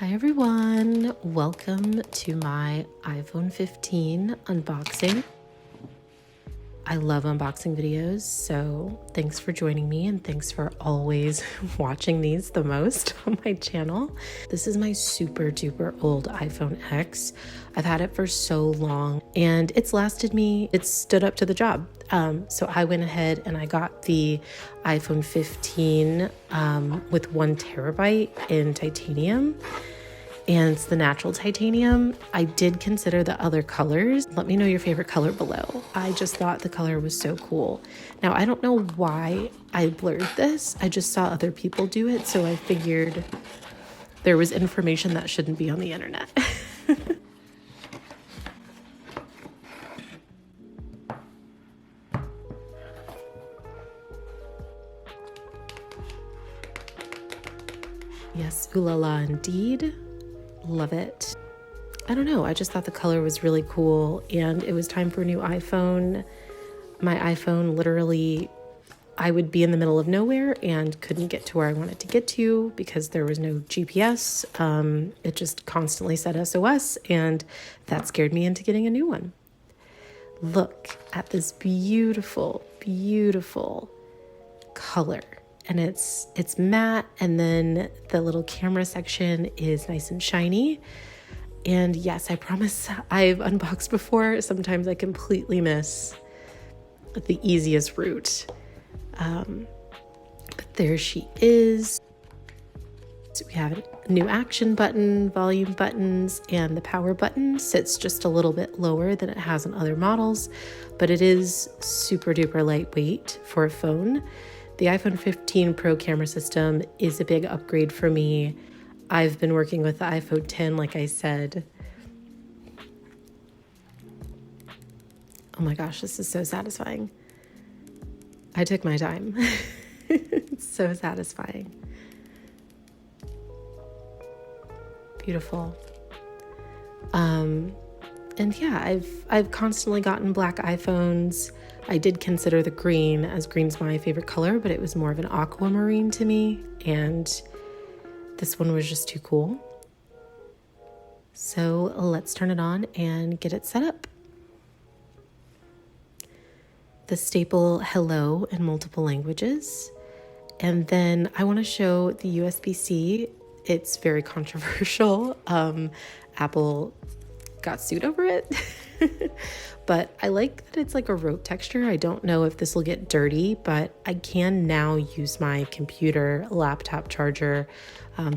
Hi everyone, welcome to my iPhone 15 unboxing. I love unboxing videos, so thanks for joining me and thanks for always watching these the most on my channel. This is my super duper old iPhone X. I've had it for so long and it's lasted me, it's stood up to the job. So I went ahead and I got the iPhone 15 with 1 terabyte in titanium. And it's the natural titanium. I did consider the other colors. Let me know your favorite color below. I just thought the color was so cool. Now, I don't know why I blurred this. I just saw other people do it, so I figured there was information that shouldn't be on the internet. Yes, ooh la la indeed. Love it. I don't know, I just thought the color was really cool and it was time for a new iPhone. My iPhone literally, I would be in the middle of nowhere and couldn't get to where I wanted to get to because there was no GPS. It just constantly said SOS and that scared me into getting a new one. Look at this beautiful, beautiful color. And it's matte, and then the little camera section is nice and shiny. And yes, I promise I've unboxed before. Sometimes I completely miss the easiest route. But there she is. So we have a new action button, volume buttons, and the power button sits just a little bit lower than it has on other models, but it is super duper lightweight for a phone. The iPhone 15 Pro camera system is a big upgrade for me. I've been working with the iPhone 10, like I said. Oh my gosh, this is so satisfying. I took my time. It's so satisfying. Beautiful. And yeah, I've constantly gotten black iPhones. I did consider the green, as green's my favorite color, but it was more of an aquamarine to me, and this one was just too cool. So let's turn it on and get it set up. The staple hello in multiple languages. And then I want to show the USB-C. It's very controversial. Apple got sued over it. But I like that it's like a rope texture. I don't know if this will get dirty, but I can now use my computer laptop charger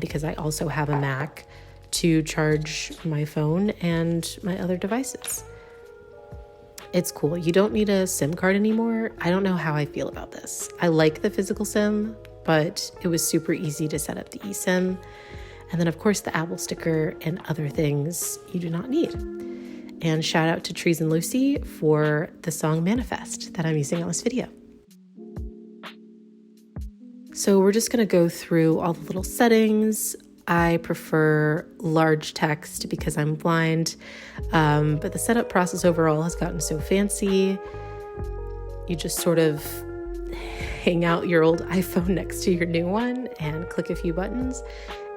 because I also have a Mac to charge my phone and my other devices. It's cool. You don't need a SIM card anymore. I don't know how I feel about this. I like the physical SIM, but it was super easy to set up the eSIM. And then of course the Apple sticker and other things you do not need. And shout out to Trees and Lucy for the song Manifest that I'm using on this video. So we're just going to go through all the little settings. I prefer large text because I'm blind, but the setup process overall has gotten so fancy. You just sort of hang out your old iPhone next to your new one and click a few buttons,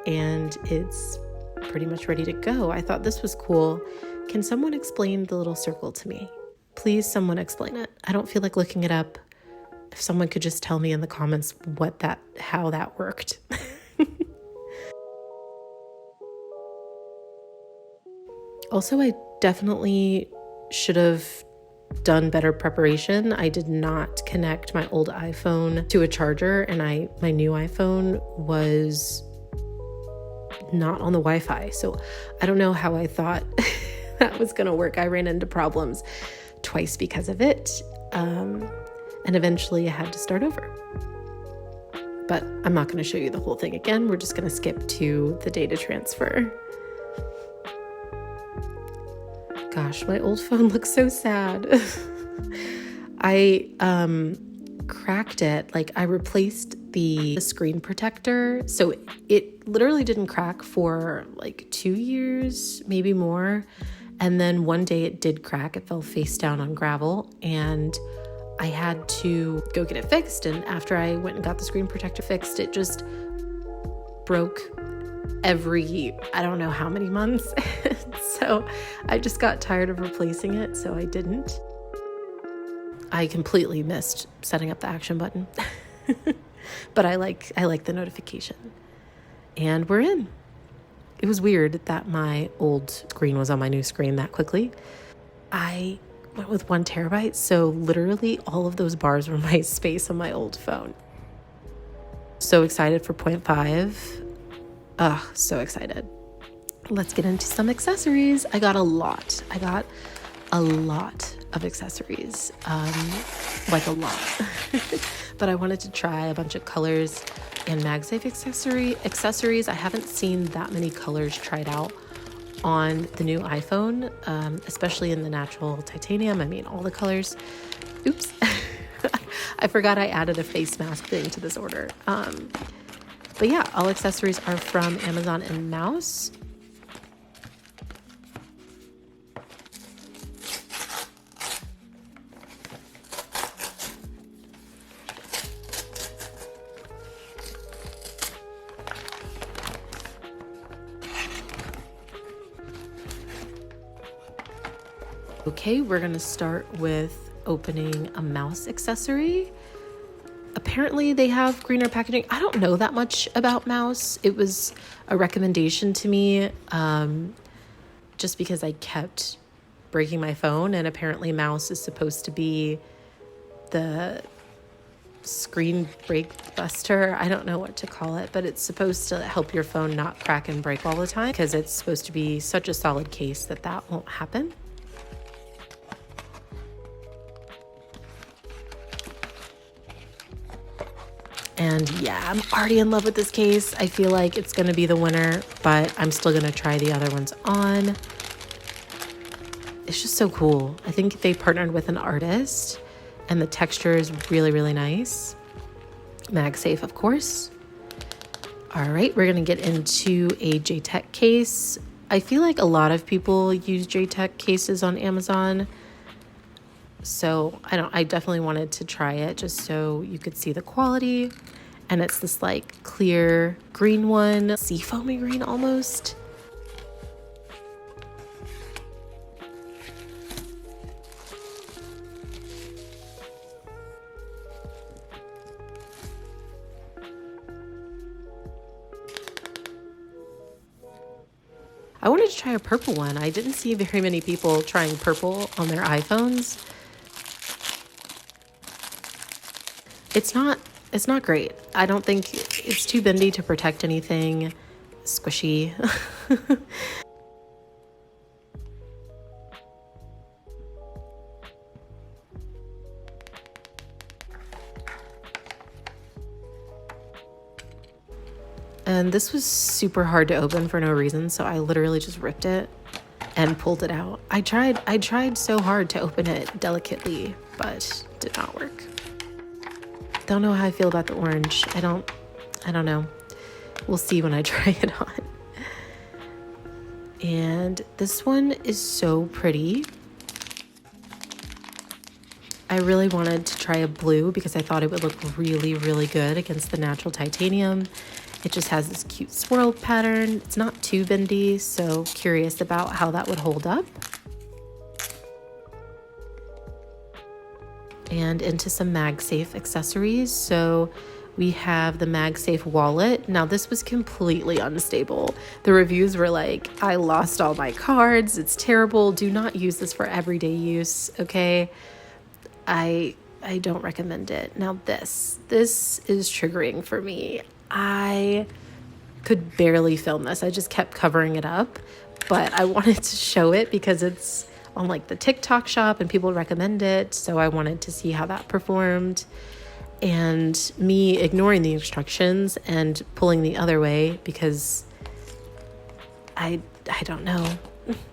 and it's pretty much ready to go. I thought this was cool. Can someone explain the little circle to me? Please, someone explain it. I don't feel like looking it up. If someone could just tell me in the comments how that worked. Also, I definitely should have done better preparation. I did not connect my old iPhone to a charger, and my new iPhone was not on the Wi-Fi. So I don't know how I thought that was going to work. I ran into problems twice because of it. And eventually I had to start over. But I'm not going to show you the whole thing again. We're just going to skip to the data transfer. Gosh, my old phone looks so sad. I cracked it. Like, I replaced the screen protector. So it literally didn't crack for like 2 years, maybe more. And then one day it did crack. It fell face down on gravel and I had to go get it fixed. And after I went and got the screen protector fixed, it just broke every, I don't know how many months. So I just got tired of replacing it, so I didn't. I completely missed setting up the action button. But I like the notification. And we're in. It was weird that my old screen was on my new screen that quickly. I went with 1 terabyte, so literally all of those bars were my space on my old phone. So excited for 0.5. So excited. Let's get into some accessories. I got a lot of accessories, like a lot. But I wanted to try a bunch of colors and MagSafe accessories. I haven't seen that many colors tried out on the new iPhone, especially in the natural titanium. I mean, all the colors. Oops. I forgot I added a face mask thing to this order. But yeah, all accessories are from Amazon and Mous. Okay, we're gonna start with opening a mouse accessory. Apparently they have greener packaging. I don't know that much about Mous. It was a recommendation to me, just because I kept breaking my phone, and apparently Mous is supposed to be the screen break buster. I don't know what to call it, but it's supposed to help your phone not crack and break all the time, because it's supposed to be such a solid case that won't happen. And yeah, I'm already in love with this case. I feel like it's gonna be the winner, but I'm still gonna try the other ones on. It's just so cool. I think they partnered with an artist, and the texture is really, really nice. MagSafe, of course. All right, we're gonna get into a JETech case. I feel like a lot of people use JETech cases on Amazon. So I definitely wanted to try it just so you could see the quality. And it's this like clear green one, seafoamy green almost. I wanted to try a purple one. I didn't see very many people trying purple on their iPhones. It's not great. I don't think it's too bendy to protect anything. Squishy. And this was super hard to open for no reason, so I literally just ripped it and pulled it out. I tried so hard to open it delicately, but did not work. Don't know how I feel about the orange. I don't know. We'll see when I try it on. And this one is so pretty. I really wanted to try a blue because I thought it would look really, really good against the natural titanium. It just has this cute swirl pattern. It's not too bendy, so curious about how that would hold up. And into some MagSafe accessories. So we have the MagSafe Wallet. Now this was completely unstable. The reviews were like, I lost all my cards. It's terrible. Do not use this for everyday use, okay? I don't recommend it. Now this is triggering for me. I could barely film this. I just kept covering it up, but I wanted to show it because it's on like the TikTok shop and people recommend it. So I wanted to see how that performed, and me ignoring the instructions and pulling the other way because I don't know.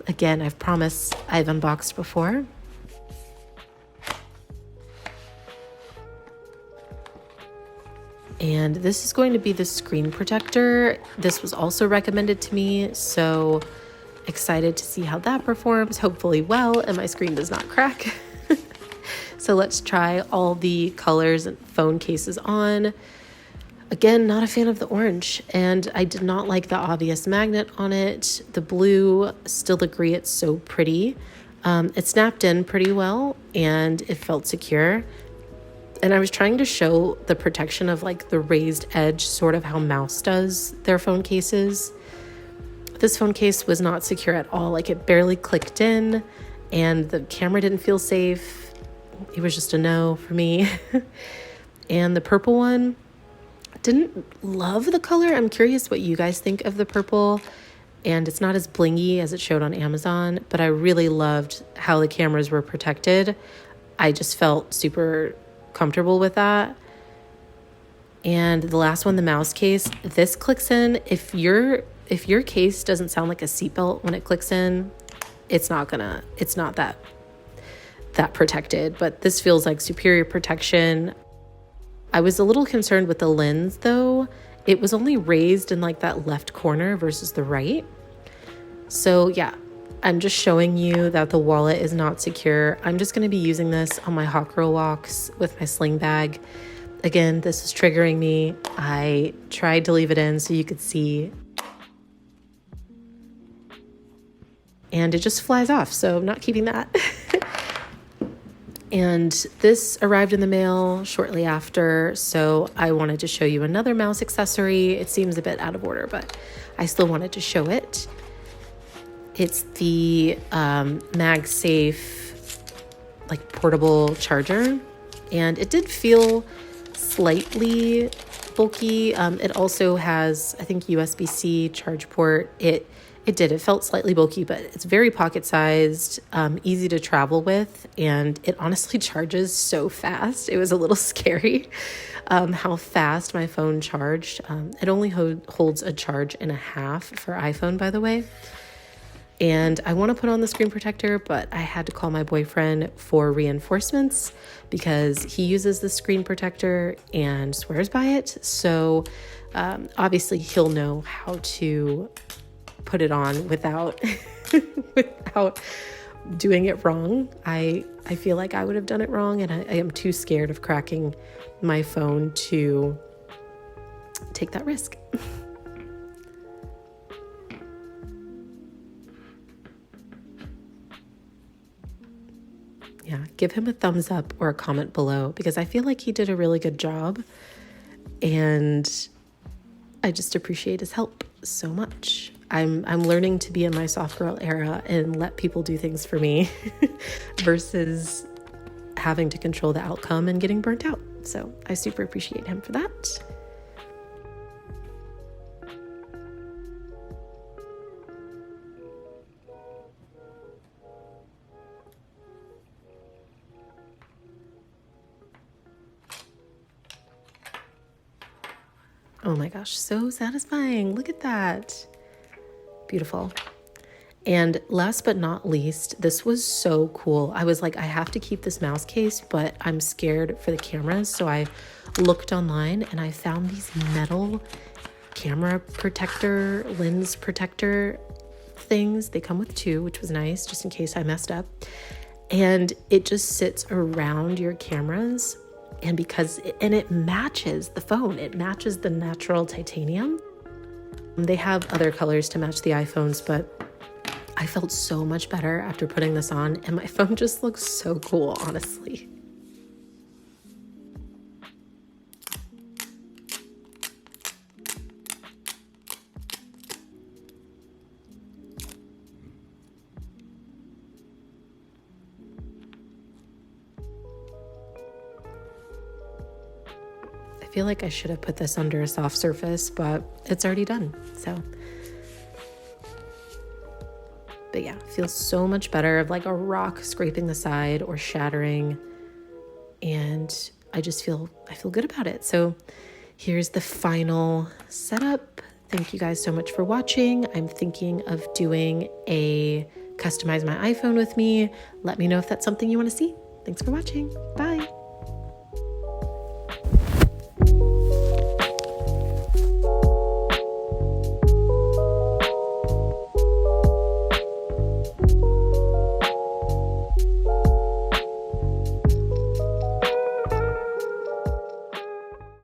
Again, I've promised I've unboxed before. And this is going to be the screen protector. This was also recommended to me, so excited to see how that performs, hopefully well, and my screen does not crack. So let's try all the colors and phone cases on. Again, not a fan of the orange, and I did not like the obvious magnet on it. The blue, still agree it's so pretty. It snapped in pretty well and it felt secure. And I was trying to show the protection of like the raised edge, sort of how Mous does their phone cases. This phone case was not secure at all. Like it barely clicked in and the camera didn't feel safe. It was just a no for me. And the purple one, didn't love the color. I'm curious what you guys think of the purple. And it's not as blingy as it showed on Amazon, but I really loved how the cameras were protected. I just felt super comfortable with that. And the last one, the Mous case, this clicks in. If your case doesn't sound like a seatbelt when it clicks in, it's not that protected, but this feels like superior protection. I was a little concerned with the lens though. It was only raised in like that left corner versus the right. So yeah, I'm just showing you that the wallet is not secure. I'm just going to be using this on my hot girl walks with my sling bag. Again, this is triggering me. I tried to leave it in so you could see. And it just flies off, so I'm not keeping that. And this arrived in the mail shortly after, so I wanted to show you another Mous accessory. It seems a bit out of order, but I still wanted to show it. It's the MagSafe like portable charger, and it did feel slightly bulky. It also has, I think, USB-C charge port. It felt slightly bulky, but it's very pocket-sized, easy to travel with, and it honestly charges so fast. It was a little scary how fast my phone charged. It only holds a charge and a half for iPhone, by the way. And I want to put on the screen protector, but I had to call my boyfriend for reinforcements because he uses the screen protector and swears by it. So obviously he'll know how to put it on without without doing it wrong. I feel like I would have done it wrong, and I am too scared of cracking my phone to take that risk. Yeah, give him a thumbs up or a comment below because I feel like he did a really good job, and I just appreciate his help so much. I'm learning to be in my soft girl era and let people do things for me versus having to control the outcome and getting burnt out. So I super appreciate him for that. Oh my gosh, so satisfying. Look at that. Beautiful. And last but not least, this was so cool. I was like, I have to keep this Mous case, but I'm scared for the cameras. So I looked online and I found these metal camera protector, lens protector things. They come with two, which was nice, just in case I messed up. And it just sits around your cameras. And it matches the phone. It matches the natural titanium. They have other colors to match the iPhones, but I felt so much better after putting this on, and my phone just looks so cool, honestly. I feel like I should have put this under a soft surface, but it's already done. But yeah, it feels so much better of like a rock scraping the side or shattering. And I feel good about it. So here's the final setup. Thank you guys so much for watching. I'm thinking of doing a customize my iPhone with me. Let me know if that's something you want to see. Thanks for watching. Bye.